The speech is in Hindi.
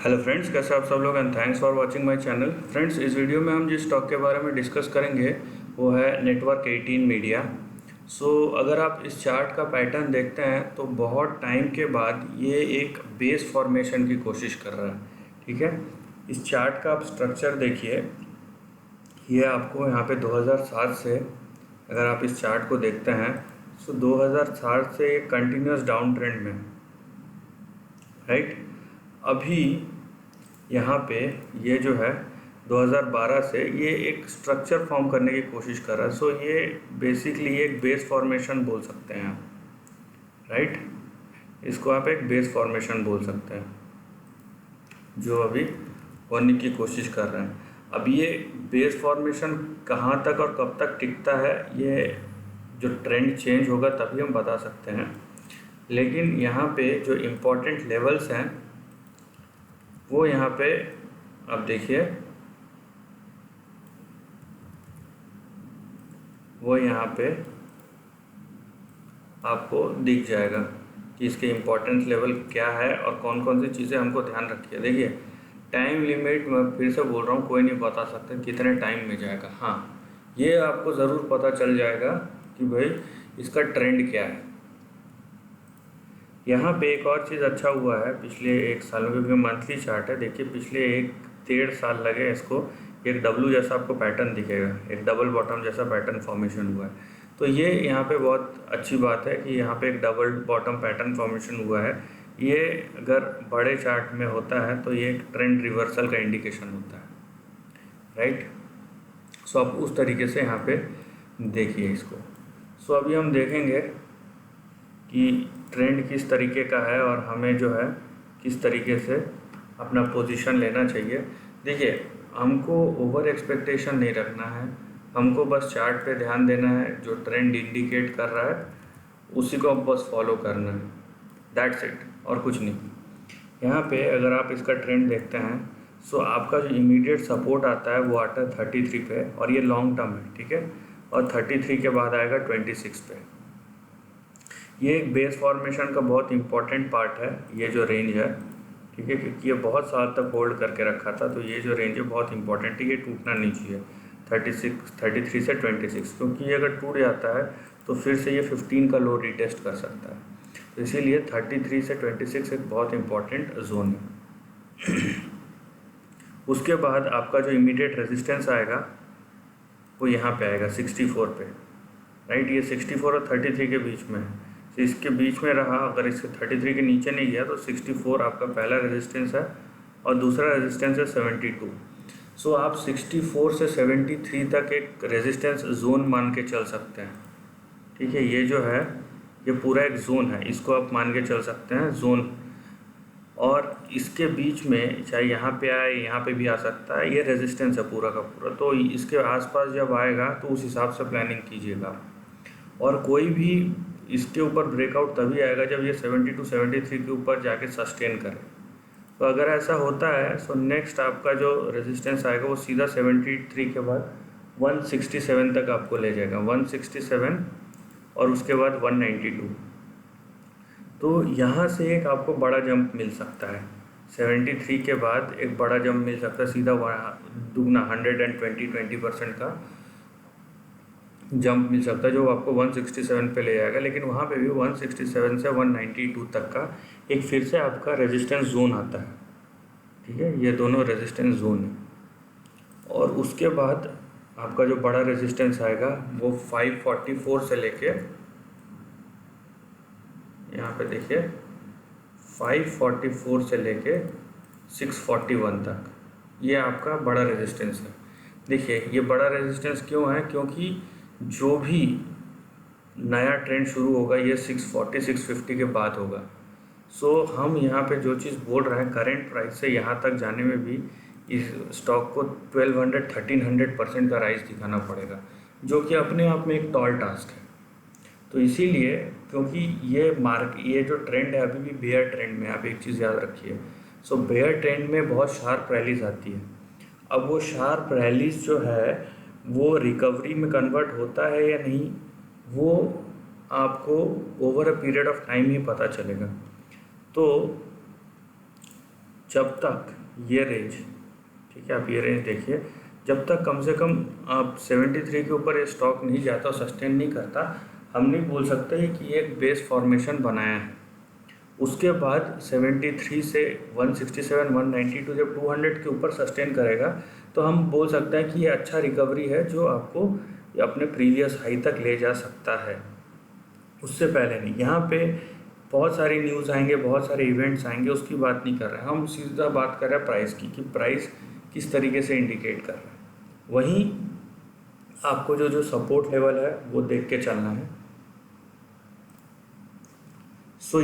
हेलो फ्रेंड्स, कैसे आप सब लोग and thanks for watching my channel. Friends, इस वीडियो में हम जिस स्टॉक के बारे में डिस्कस करेंगे वो है नेटवर्क 18 मीडिया। अगर आप इस चार्ट का पैटर्न देखते हैं तो बहुत टाइम के बाद ये एक बेस फॉर्मेशन की कोशिश कर रहा है। ठीक है, इस चार्ट का आप स्ट्रक्चर देखिए। ये आपको यहाँ पे 2007 से, अगर आप इस चार्ट को देखते हैं तो 2007 से एक कंटिन्यूस डाउन ट्रेंड में, राइट। अभी यहाँ पे ये जो है 2012 से ये एक स्ट्रक्चर फॉर्म करने की कोशिश कर रहा है। ये बेसिकली एक बेस फॉर्मेशन बोल सकते हैं आप, राइट। इसको आप एक बेस फॉर्मेशन बोल सकते हैं जो अभी होने की कोशिश कर रहे हैं। अब ये बेस फॉर्मेशन कहाँ तक और कब तक टिकता है, ये जो ट्रेंड चेंज होगा तभी हम बता सकते हैं। लेकिन यहाँ पे जो इम्पोर्टेंट लेवल्स हैं वो यहाँ पे आप देखिए, वो यहाँ पे आपको दिख जाएगा कि इसके इम्पोर्टेंस लेवल क्या है और कौन कौन सी चीज़ें हमको ध्यान रखिए। देखिए, टाइम लिमिट मैं फिर से बोल रहा हूँ, कोई नहीं बता सकता कितने टाइम में जाएगा। हाँ, ये आपको ज़रूर पता चल जाएगा कि भाई इसका ट्रेंड क्या है। यहाँ पे एक और चीज़ अच्छा हुआ है पिछले एक साल में, क्योंकि मंथली चार्ट है। देखिए, पिछले 1-1.5 साल लगे इसको, एक डब्लू जैसा आपको पैटर्न दिखेगा, एक डबल बॉटम जैसा पैटर्न फॉर्मेशन हुआ है। तो ये यहाँ पे बहुत अच्छी बात है कि यहाँ पे एक डबल बॉटम पैटर्न फॉर्मेशन हुआ है। ये अगर बड़े चार्ट में होता है तो ये एक ट्रेंड रिवर्सल का इंडिकेशन होता है, राइट। आप उस तरीके से यहाँ पे देखिए इसको। अभी हम देखेंगे कि ट्रेंड किस तरीके का है और हमें जो है किस तरीके से अपना पोजीशन लेना चाहिए। देखिए, हमको ओवर एक्सपेक्टेशन नहीं रखना है, हमको बस चार्ट पे ध्यान देना है। जो ट्रेंड इंडिकेट कर रहा है उसी को अब बस फॉलो करना है, दैट्स इट, और कुछ नहीं। यहाँ पे अगर आप इसका ट्रेंड देखते हैं आपका जो इमीडिएट सपोर्ट आता है वो आता है 33 पे, और ये लॉन्ग टर्म है, ठीक है। और 33 के बाद आएगा 26 पे। ये एक बेस फॉर्मेशन का बहुत इंपॉर्टेंट पार्ट है, ये जो रेंज है, ठीक है, क्योंकि ये बहुत साल तक होल्ड करके रखा था। तो ये जो रेंज है बहुत इंपॉर्टेंट है, ये टूटना नहीं चाहिए 33 से 26, क्योंकि ये अगर टूट जाता है तो फिर से ये 15 का लो रीटेस्ट कर सकता है। तो इसीलिए 33 से 26 एक बहुत इंपॉर्टेंट जोन है। उसके बाद आपका जो इमीडिएट रेजिस्टेंस आएगा वो यहाँ पे आएगा 64 पे, राइट। ये 64 और 33 के बीच में है। तो इसके बीच में रहा, अगर इसके 33 के नीचे नहीं गया तो 64 आपका पहला रेजिस्टेंस है और दूसरा रेजिस्टेंस है 72। आप 64 से 73 तक एक रेजिस्टेंस जोन मान के चल सकते हैं, ठीक है। ये जो है ये पूरा एक जोन है, इसको आप मान के चल सकते हैं जोन। और इसके बीच में चाहे यहाँ पे आए, यहाँ पे भी आ सकता है, ये रेजिस्टेंस है पूरा का पूरा। तो इसके आसपास जब आएगा तो उस हिसाब से प्लानिंग कीजिएगा। और कोई भी इसके ऊपर ब्रेकआउट तभी आएगा जब ये 72 73 के ऊपर जाके सस्टेन करे। तो अगर ऐसा होता है नेक्स्ट आपका जो रेजिस्टेंस आएगा वो सीधा 73 के बाद 167 तक आपको ले जाएगा, 167 और उसके बाद 192। तो यहाँ से एक आपको बड़ा जंप मिल सकता है, 73 के बाद एक बड़ा जंप मिल सकता है, सीधा दुगना 120% का जंप मिल सकता है, जो आपको 167 पे ले जाएगा। लेकिन वहाँ पे भी 167 से 192 तक का एक फिर से आपका रेजिस्टेंस जोन आता है, ठीक है। ये दोनों रेजिस्टेंस जोन है। और उसके बाद आपका जो बड़ा रेजिस्टेंस आएगा वो 544 से लेके, यहाँ पे देखिए 544 से लेके 641 तक, ये आपका बड़ा रेजिस्टेंस है। देखिए, ये बड़ा रेजिस्टेंस क्यों है, क्योंकि जो भी नया ट्रेंड शुरू होगा ये 640 650 के बाद होगा। हम यहाँ पे जो चीज़ बोल रहे हैं, करेंट प्राइस से यहाँ तक जाने में भी इस स्टॉक को 1200-1300% का राइज दिखाना पड़ेगा, जो कि अपने आप में एक टॉल टास्क है। तो इसीलिए, क्योंकि ये जो ट्रेंड है अभी भी बेयर ट्रेंड में, आप एक चीज़ याद रखिए। बेयर ट्रेंड में बहुत शार्प रैलीज आती है। अब वो शार्प रैलीज जो है वो रिकवरी में कन्वर्ट होता है या नहीं, वो आपको over a period of time ही पता चलेगा। तो जब तक ये रेंज, ठीक है, आप ये रेंज देखिए, जब तक कम से कम आप 73 के ऊपर ये स्टॉक नहीं जाता और सस्टेन नहीं करता, हम नहीं बोल सकते कि ये एक बेस फॉर्मेशन बनाया है। उसके बाद 73 से 167 192 जब 200 के ऊपर सस्टेन करेगा तो हम बोल सकते हैं कि ये अच्छा रिकवरी है जो आपको अपने प्रीवियस हाई तक ले जा सकता है, उससे पहले नहीं। यहाँ पे बहुत सारी न्यूज़ आएंगे, बहुत सारे इवेंट्स आएंगे, उसकी बात नहीं कर रहे हैं हम, सीधा बात कर रहे हैं प्राइस की कि प्राइस किस तरीके से इंडिकेट कर रहा है। वहीं आपको जो सपोर्ट लेवल है वो देख के चलना है। सो